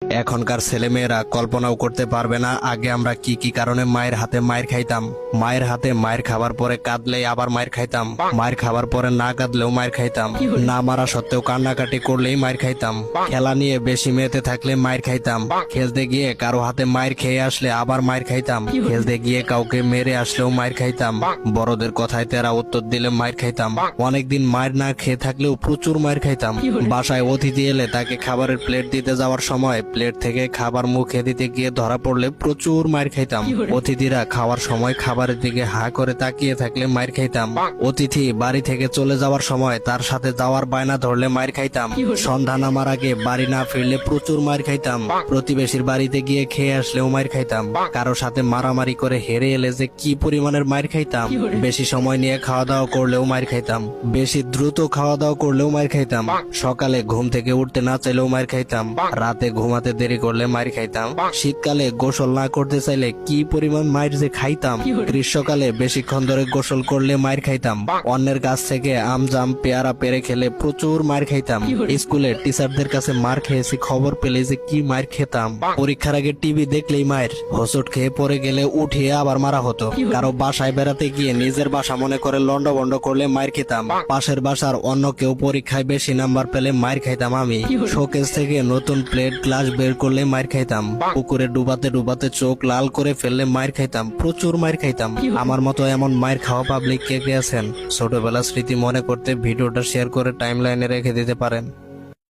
এখনকার ছেলেমেয়েরা কল্পনাও করতে পারবে না আগে আমরা কি কি কারণে মায়ের হাতে মায়ের খাইতাম। মায়ের হাতে মায়ের খাবার পরে কাঁদলেই আবার মায়ের খাইতাম, মায়ের খাবার পরে না কাঁদলেও মায়ের খাইতাম, না মারা সত্ত্বেও কান্নাকাটি করলেই মায়ের খাইতাম, খেলা নিয়ে বেশি মেতে থাকলে মায়ের খাইতাম, খেলতে গিয়ে কারো হাতে মায়ের খেয়ে আসলে আবার মায়ের খাইতাম, খেলতে গিয়ে কাউকে মেরে আসলেও মায়ের খাইতাম, বড়দের কথায় তেরা উত্তর দিলে মায়ের খাইতাম, অনেকদিন মায়ের না খেয়ে থাকলেও প্রচুর মায়ের খাইতাম। বাসায় অতিথি এলে তাকে খাবারের প্লেট দিতে যাওয়ার সময় প্লেট থেকে খাবার মুখে দিতে গিয়ে ধরা পড়লে প্রচুর মায়ের খাইতাম। অতিথিরা খাওয়ার সময় খাবারের দিকে হা করে তাকিয়ে থাকলে মায়ের খাইতাম। অতিথি বাড়ি থেকে চলে যাওয়ার সময় তার সাথে যাওয়ার বায়না ধরলে মায়ের খাইতাম। সন্ধ্যা নামার আগে বাড়ি না ফিরলে প্রচুর মায়ের খাইতাম। প্রতিবেশীর বাড়িতে গিয়ে খেয়ে আসলেও মায়ের খাইতাম। কারো সাথে মারামারি করে হেরে এলে যে কি পরিমাণের মায়ের খাইতাম। বেশি সময় নিয়ে খাওয়া দাওয়া করলেও মায়ের খাইতাম। বেশি দ্রুত খাওয়া দাওয়া করলেও মায়ের খাইতাম। সকালে ঘুম থেকে উঠতে না চাইলেও মায়ের খাইতাম। রাতে ঘুমাতে দেরি করলে মায়ের খাইতাম। শীতকালে গোসল না করতে চাইলে কি পরিমাণ মায়ের যে খাইতাম। গ্রীষ্মকালে বেশিক্ষণ ধরে গোসল করলে মায়ের খাইতাম। অন্যের কাছ থেকে আম জাম পেয়ারা পেরে খেলে প্রচুর মায়ের খাইতাম। স্কুলে টিচারদের কাছে মার খেয়েছি, খবর পেলে যে কি মায়ের খেতাম। পরীক্ষার আগে টিভি দেখলেই মায়ের, হোঁচট খেয়ে পড়ে গেলে উঠিয়ে আবার মারা হতো। কারো বাসায় বেড়াতে গিয়ে নিজের বাসা মনে করে লন্ডভন্ড করলে মায়ের খেতাম। পাশের বাসার অন্য কেউ পরীক্ষায় বেশি নাম্বার পেলে মায়ের খাইতাম আমি। শোকেস থেকে নতুন প্লেট গ্লাস বের করলে মায়ের খাইতাম। পুকুরে ডুবাতে ডুবাতে চোখ লাল করে ফেললে মায়ের খাইতাম। প্রচুর মায়ের খাইতাম। আমার মতো এমন মায়ের খাওয়া পাবলিক কে কে আছেন? ছোটবেলার স্মৃতি মনে করতে ভিডিওটা শেয়ার করে টাইমলাইনে রেখে দিতে পারেন।